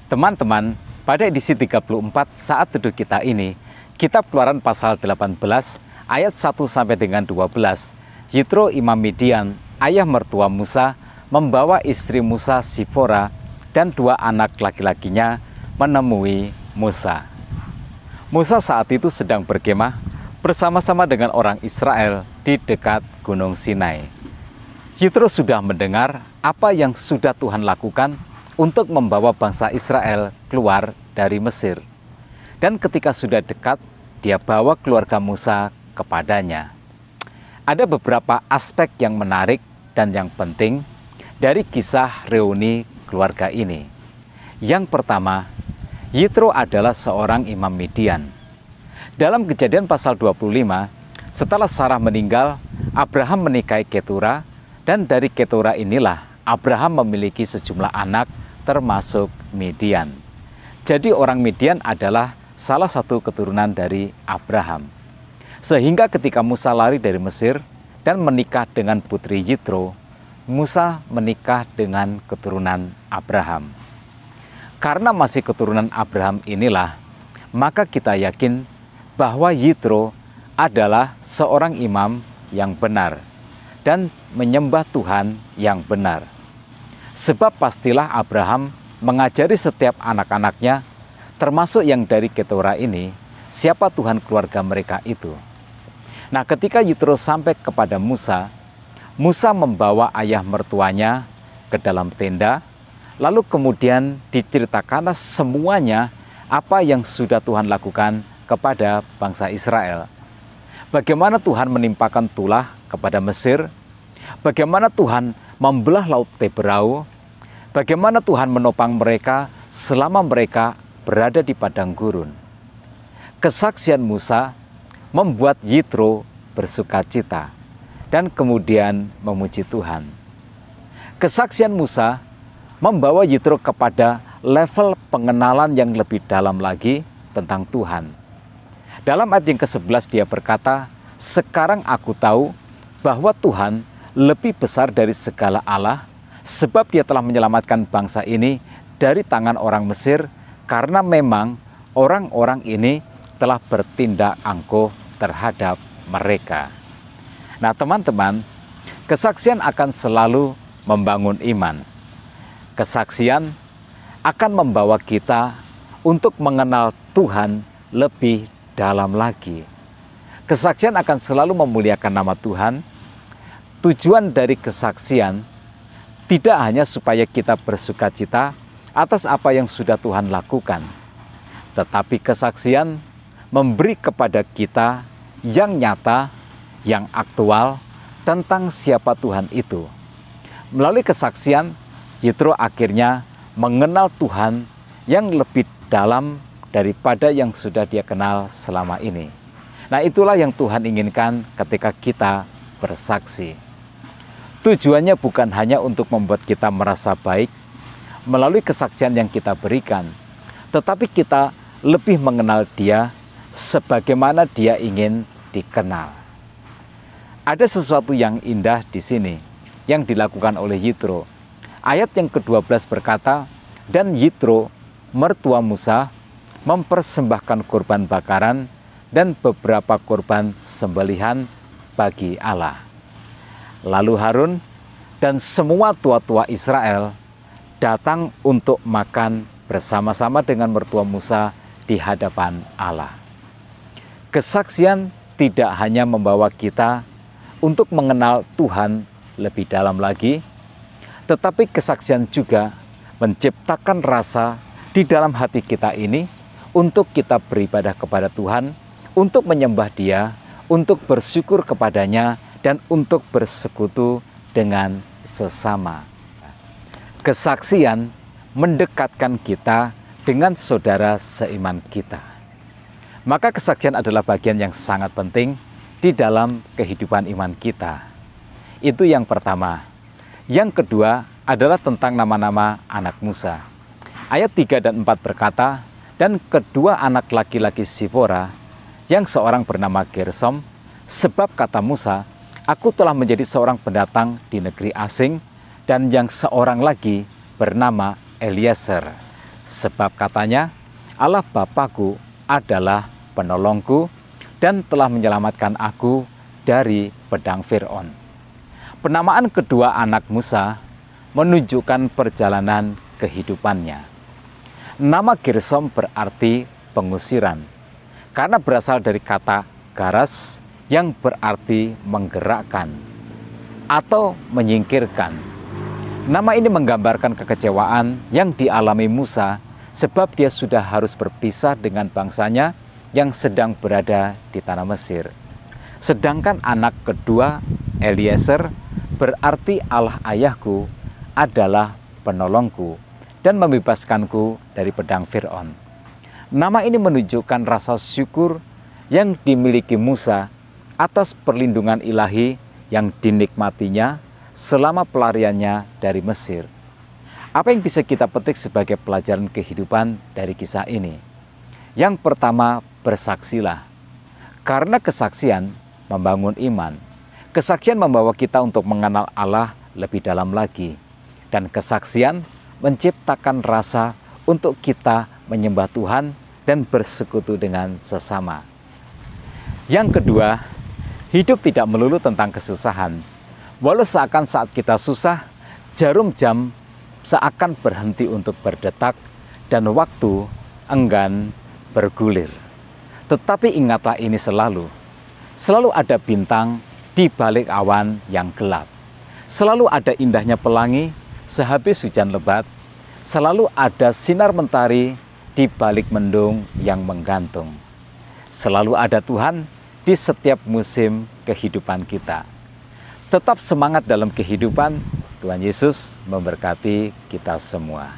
Teman-teman, pada edisi 34 saat teduh kita ini, Kitab Keluaran pasal 18 ayat 1 sampai dengan 12, Yitro imam Midian, ayah mertua Musa, membawa istri Musa Sipora dan dua anak laki-lakinya menemui Musa. Musa saat itu sedang berkemah bersama-sama dengan orang Israel di dekat Gunung Sinai. Yitro sudah mendengar apa yang sudah Tuhan lakukan untuk membawa bangsa Israel keluar dari Mesir. Dan ketika sudah dekat, dia bawa keluarga Musa kepadanya. Ada beberapa aspek yang menarik dan yang penting dari kisah reuni keluarga ini. Yang pertama, Yitro adalah seorang imam Midian. Dalam Kejadian pasal 25, setelah Sarah meninggal, Abraham menikahi Ketura, dan dari Ketura inilah Abraham memiliki sejumlah anak termasuk Midian. Jadi orang Midian adalah salah satu keturunan dari Abraham. Sehingga ketika Musa lari dari Mesir dan menikah dengan putri Yitro, Musa menikah dengan keturunan Abraham. Karena masih keturunan Abraham inilah, maka kita yakin bahwa Yitro adalah seorang imam yang benar dan menyembah Tuhan yang benar. Sebab pastilah Abraham mengajari setiap anak-anaknya, termasuk yang dari Ketura ini, siapa Tuhan keluarga mereka itu. Nah, ketika Yitro sampai kepada Musa, Musa membawa ayah mertuanya ke dalam tenda, lalu kemudian diceritakanlah semuanya apa yang sudah Tuhan lakukan kepada bangsa Israel. Bagaimana Tuhan menimpakan tulah kepada Mesir, bagaimana Tuhan membelah laut Teberau, bagaimana Tuhan menopang mereka selama mereka berada di padang gurun. Kesaksian Musa membuat Yitro bersukacita dan kemudian memuji Tuhan. Kesaksian Musa membawa Yitro kepada level pengenalan yang lebih dalam lagi tentang Tuhan. Dalam ayat yang ke-11 dia berkata, "Sekarang aku tahu bahwa Tuhan lebih besar dari segala Allah, sebab dia telah menyelamatkan bangsa ini dari tangan orang Mesir, karena memang orang-orang ini telah bertindak angkuh terhadap mereka." Nah teman-teman, kesaksian akan selalu membangun iman. Kesaksian akan membawa kita untuk mengenal Tuhan lebih dalam lagi. Kesaksian akan selalu memuliakan nama Tuhan. Tujuan dari kesaksian tidak hanya supaya kita bersukacita atas apa yang sudah Tuhan lakukan, tetapi kesaksian memberi kepada kita yang nyata, yang aktual tentang siapa Tuhan itu. Melalui kesaksian, Yitro akhirnya mengenal Tuhan yang lebih dalam daripada yang sudah dia kenal selama ini. Nah, itulah yang Tuhan inginkan ketika kita bersaksi. Tujuannya bukan hanya untuk membuat kita merasa baik melalui kesaksian yang kita berikan, tetapi kita lebih mengenal Dia sebagaimana Dia ingin dikenal. Ada sesuatu yang indah di sini yang dilakukan oleh Yitro. Ayat yang ke-12 berkata, "Dan Yitro, mertua Musa, mempersembahkan kurban bakaran dan beberapa kurban sembelihan bagi Allah. Lalu Harun dan semua tua-tua Israel datang untuk makan bersama-sama dengan mertua Musa di hadapan Allah." Kesaksian tidak hanya membawa kita untuk mengenal Tuhan lebih dalam lagi, tetapi kesaksian juga menciptakan rasa di dalam hati kita ini untuk kita beribadah kepada Tuhan, untuk menyembah Dia, untuk bersyukur kepadanya, dan untuk bersekutu dengan sesama. Kesaksian mendekatkan kita dengan saudara seiman kita. Maka kesaksian adalah bagian yang sangat penting di dalam kehidupan iman kita. Itu yang pertama. Yang kedua adalah tentang nama-nama anak Musa. Ayat 3 dan 4 berkata, "Dan kedua anak laki-laki Sipora, yang seorang bernama Gersom, sebab kata Musa, aku telah menjadi seorang pendatang di negeri asing, dan yang seorang lagi bernama Eliezer, Sebab katanya, Allah Bapakku adalah penolongku dan telah menyelamatkan aku dari pedang Fir'aun. Penamaan kedua anak Musa menunjukkan perjalanan kehidupannya. Nama Gersom berarti pengusiran, karena berasal dari kata garas yang berarti menggerakkan atau menyingkirkan. Nama ini menggambarkan kekecewaan yang dialami Musa sebab dia sudah harus berpisah dengan bangsanya yang sedang berada di tanah Mesir. Sedangkan anak kedua, Eliezer, berarti Allah ayahku adalah penolongku dan membebaskanku dari pedang Fir'aun. Nama ini menunjukkan rasa syukur yang dimiliki Musa atas perlindungan ilahi yang dinikmatinya selama pelariannya dari Mesir. Apa yang bisa kita petik sebagai pelajaran kehidupan dari kisah ini? Yang pertama, bersaksilah. Karena kesaksian membangun iman. Kesaksian membawa kita untuk mengenal Allah lebih dalam lagi. Dan kesaksian menciptakan rasa untuk kita menyembah Tuhan dan bersekutu dengan sesama. Yang kedua, hidup tidak melulu tentang kesusahan. Walau seakan saat kita susah, jarum jam seakan berhenti untuk berdetak dan waktu enggan bergulir. Tetapi ingatlah ini selalu ada bintang di balik awan yang gelap. Selalu ada indahnya pelangi sehabis hujan lebat. Selalu ada sinar mentari di balik mendung yang menggantung. Selalu ada Tuhan di setiap musim kehidupan kita. Tetap semangat dalam kehidupan. Tuhan Yesus memberkati kita semua.